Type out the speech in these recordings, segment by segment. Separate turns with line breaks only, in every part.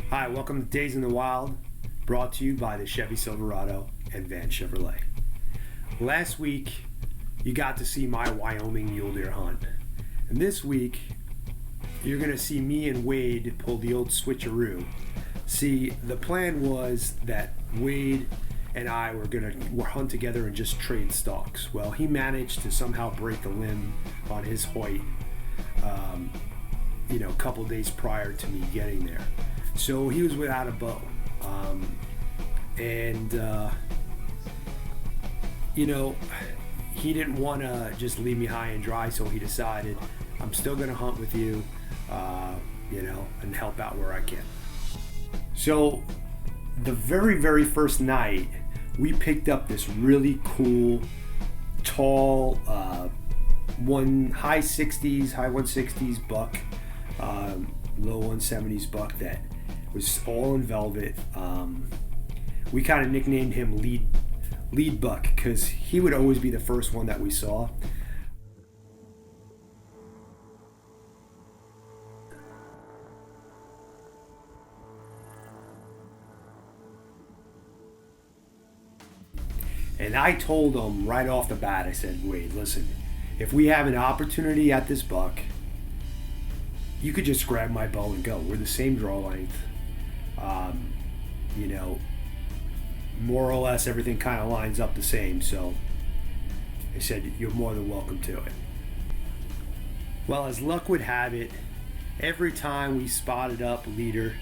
Hi, welcome to Days in the Wild, brought to you by the Chevy Silverado and Van Chevrolet. Last week, you got to see my Wyoming mule deer hunt. And this week, you're going to see me and Wade pull the old switcheroo. See, the plan was that Wade and I were going to hunt together and just trade stalks. Well, he managed to somehow break a limb on his Hoyt, a couple days prior to me getting there. So he was without a bow. He didn't want to just leave me high and dry, so he decided, I'm still going to hunt with you, and help out where I can. So the very, very first night, we picked up this really cool, tall, high 160s buck, low 170s buck that was all in velvet. We kind of nicknamed him lead buck because he would always be the first one that we saw. And I told him right off the bat, I said, Wade, listen, if we have an opportunity at this buck, you could just grab my bow and go. We're the same draw length. More or less everything kind of lines up the same. So I said, you're more than welcome to it. Well, as luck would have it, every time we spotted up leader,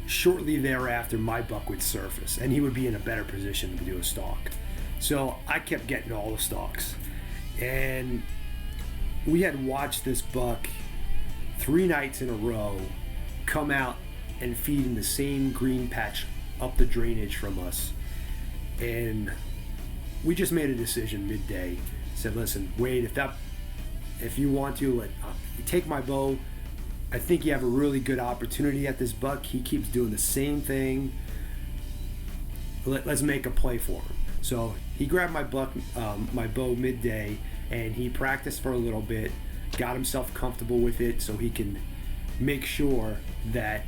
shortly thereafter, my buck would surface and he would be in a better position to do a stalk. So I kept getting all the stalks. And we had watched this buck 3 nights in a row come out and feed in the same green patch up the drainage from us. And we just made a decision midday. Said, listen, Wade, if you want to, take my bow. I think you have a really good opportunity at this buck. He keeps doing the same thing. Let's make a play for him. So he grabbed my bow midday, and he practiced for a little bit, got himself comfortable with it so he can make sure that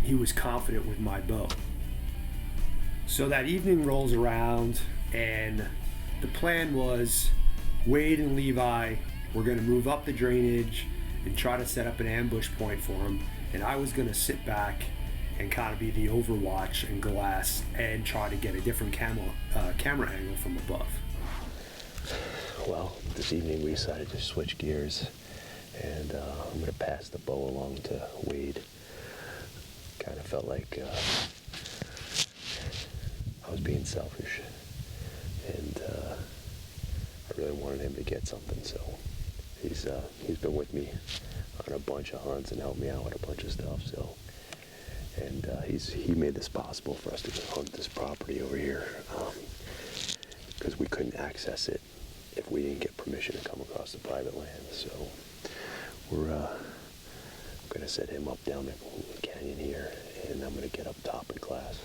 he was confident with my bow. So that evening rolls around, and the plan was Wade and Levi were going to move up the drainage and try to set up an ambush point for him, and I was going to sit back and kind of be the overwatch and glass and try to get a different camera angle from above.
Well, this evening we decided to switch gears, and I'm going to pass the bow along to Wade. Kind of felt like I was being selfish, and I really wanted him to get something, so he's been with me on a bunch of hunts and helped me out with a bunch of stuff, so. And he made this possible for us to hunt this property over here, because we couldn't access it if we didn't get permission to come across the private land. So we're going to set him up down the canyon here, and I'm going to get up top in class.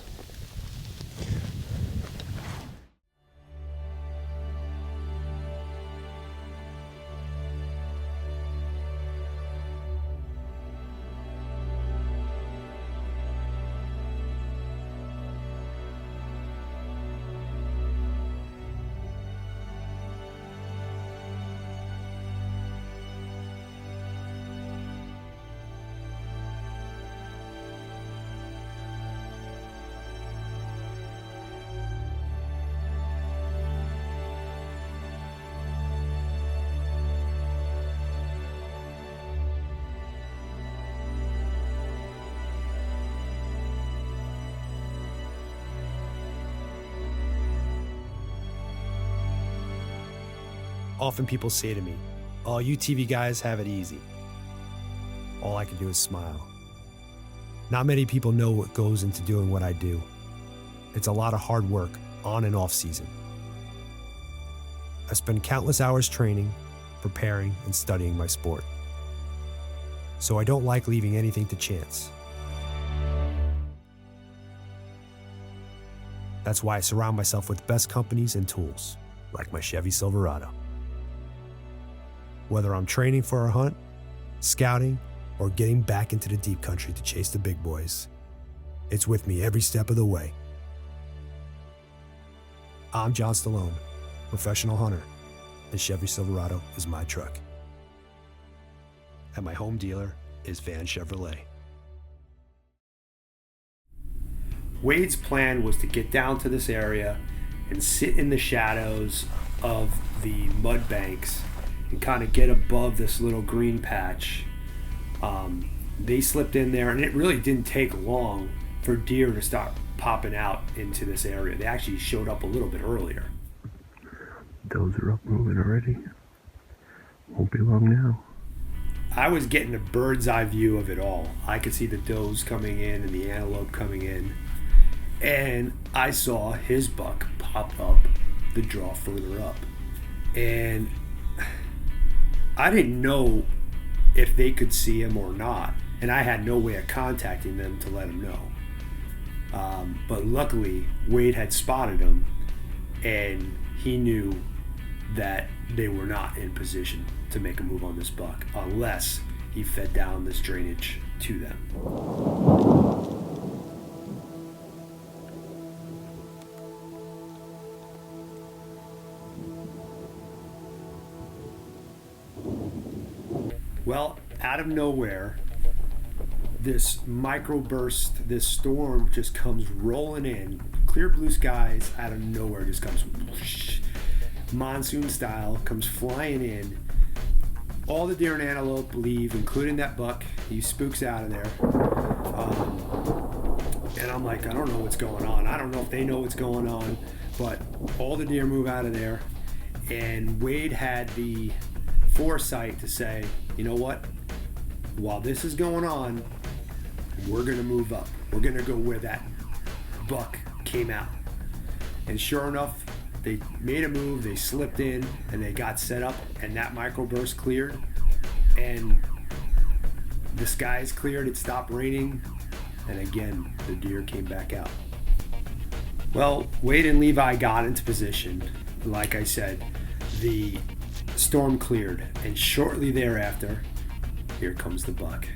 Often people say to me, oh, you TV guys have it easy. All I can do is smile. Not many people know what goes into doing what I do. It's a lot of hard work, on and off season. I spend countless hours training, preparing, and studying my sport. So I don't like leaving anything to chance. That's why I surround myself with the best companies and tools, like my Chevy Silverado.
Whether I'm training for a hunt, scouting, or getting back into the deep country to chase the big boys, it's with me every step of the way. I'm John Stallone, professional hunter, and Chevy Silverado is my truck. And my home dealer is Van Chevrolet.
Wade's plan was to get down to this area and sit in the shadows of the mud banks and kind of get above this little green patch. They slipped in there, and it really didn't take long for deer to start popping out into this area. They actually showed up a little bit earlier.
Those are up moving already. Won't be long now.
I was getting a bird's eye view of it all. I could see the does coming in and the antelope coming in. And I saw his buck pop up the draw further up. And I didn't know if they could see him or not. And I had no way of contacting them to let him know. But luckily, Wade had spotted him, and he knew that they were not in position to make a move on this buck unless he fed down this drainage to them. Well, out of nowhere, this microburst, this storm just comes rolling in. Clear blue skies out of nowhere just comes whoosh, monsoon style, comes flying in. All the deer and antelope leave, including that buck. He spooks out of there. And I'm like, I don't know what's going on. I don't know if they know what's going on, but all the deer move out of there. And Wade had the foresight to say, you know what? While this is going on, we're going to move up. We're going to go where that buck came out. And sure enough, they made a move, they slipped in, and they got set up, and that microburst cleared. And the skies cleared, it stopped raining, and again, the deer came back out. Well, Wade and Levi got into position. Like I said, the storm cleared, and shortly thereafter, here comes the buck.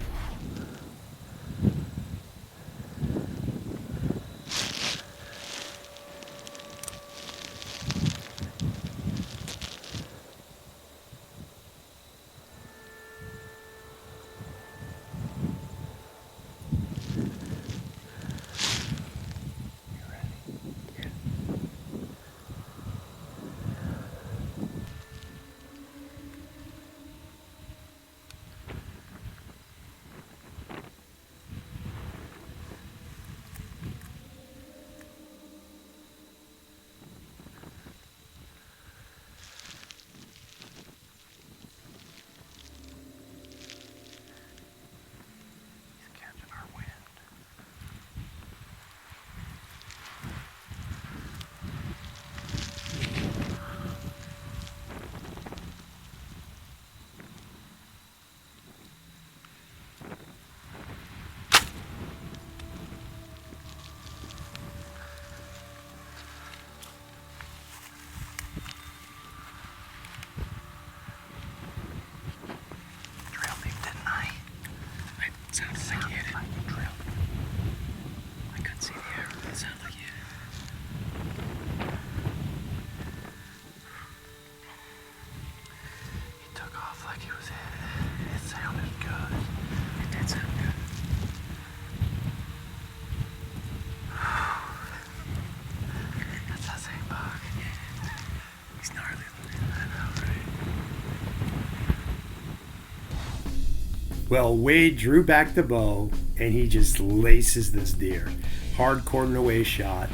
Well, Wade drew back the bow, and he just laces this deer. Hard corner away shot.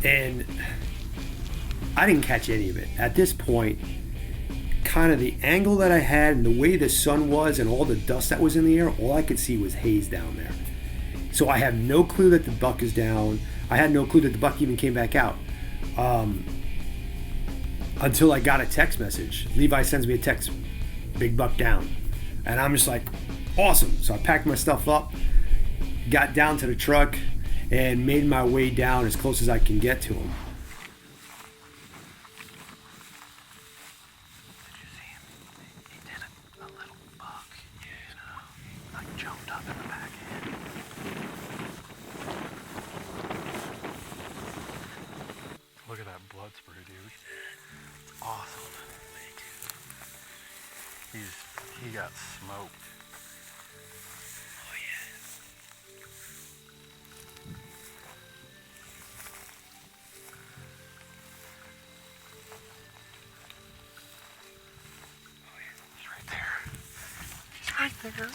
And I didn't catch any of it. At this point, kind of the angle that I had and the way the sun was and all the dust that was in the air, all I could see was haze down there. So I have no clue that the buck is down. I had no clue that the buck even came back out. Until I got a text message. Levi sends me a text, big buck down. And I'm just like, awesome. So I packed my stuff up, got down to the truck, and made my way down as close as I can get to him.
Did you see him? jumped up in the back end. Look at that blood spray, dude. It's awesome. He got smoked. Oh yeah. Oh yeah. He's right there. He's right there.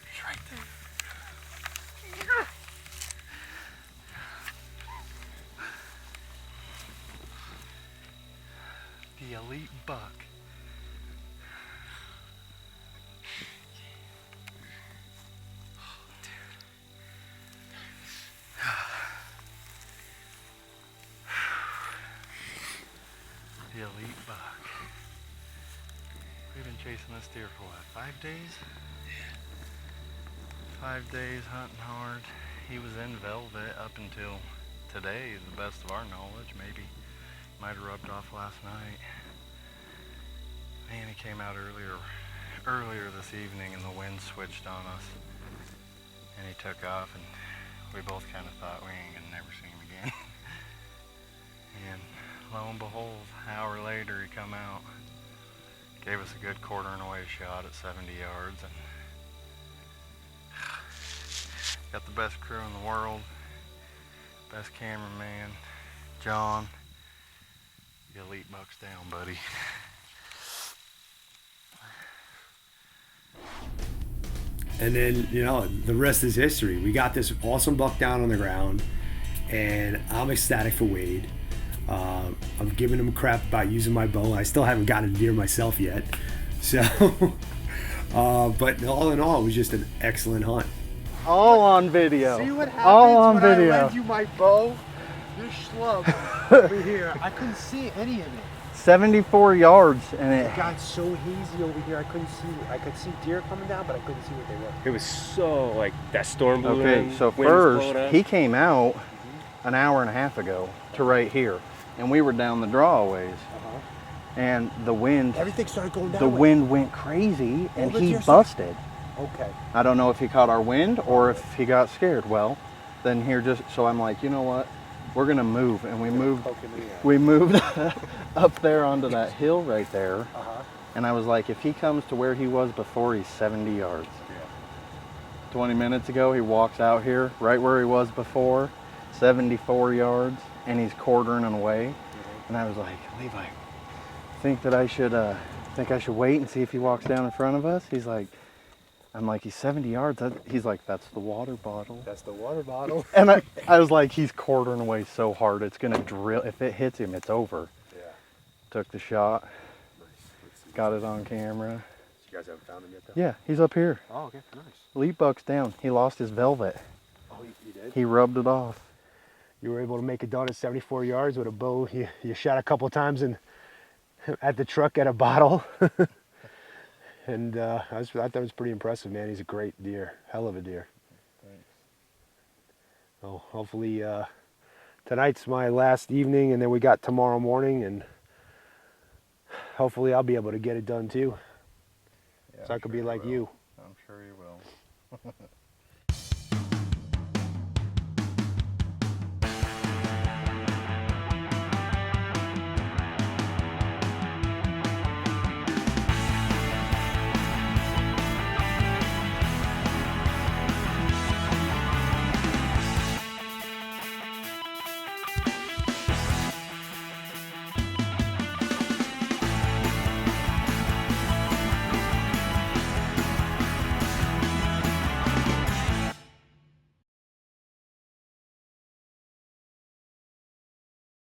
He's right there. The elite buck. The elite buck. We've been chasing this deer for what, 5 days? Yeah. 5 days hunting hard. He was in velvet up until today, the best of our knowledge. Maybe might have rubbed off last night. Man, he came out earlier this evening and the wind switched on us. And he took off and we both kind of thought we ain't gonna never see him again. And lo and behold, an hour later he come out, gave us a good quartering away shot at 70 yards, and got the best crew in the world, best cameraman, John. The elite buck's down, buddy.
And then, you know, the rest is history. We got this awesome buck down on the ground, and I'm ecstatic for Wade. I'm giving him crap about using my bow. I still haven't gotten a deer myself yet. So, but all in all, it was just an excellent hunt.
All on video.
See what happens
all on
when
video.
I lend you my bow? You're schlub over here. I couldn't see any of it.
74 yards, and
It got so hazy over here. I couldn't see. I could see deer coming down, but I couldn't see what they were.
It was so, like, that storm blew in.
Okay, so
wind was blowing
first
up.
he came out an hour and a half ago to right here, and we were down the draw ways, and the wind.
Everything started going down.
The wind went crazy, and
the
he
deer
busted.
Okay.
I don't know if he caught our wind or if he got scared. Well, then here just so I'm like, you know what? We're gonna move, and we moved. We moved up there onto that hill right there, and I was like, if he comes to where he was before, he's 70 yards.
Yeah.
20 minutes ago, he walks out here right where he was before, 74 yards, and he's quartering away. And I was like, Levi, think I should wait and see if he walks down in front of us? He's like, I'm like, he's 70 yards. He's like, that's the water bottle.
That's the water bottle.
And I was like, he's quartering away so hard, it's gonna drill. If it hits him, it's over.
Yeah.
Took the shot,
Nice.
got it on camera.
You guys haven't found him yet, though?
Yeah, he's up here.
Oh, okay, nice.
Elite buck's down. He lost his velvet.
Oh, you did?
He rubbed it off.
You were able to make it down at 74 yards with a bow. You shot a couple times at the truck at a bottle. And I thought that was pretty impressive, man. He's a great deer, hell of a deer.
Thanks.
So hopefully tonight's my last evening, and then we got tomorrow morning, and hopefully I'll be able to get it done too.
Yeah,
So I could be like you.
I'm sure you will.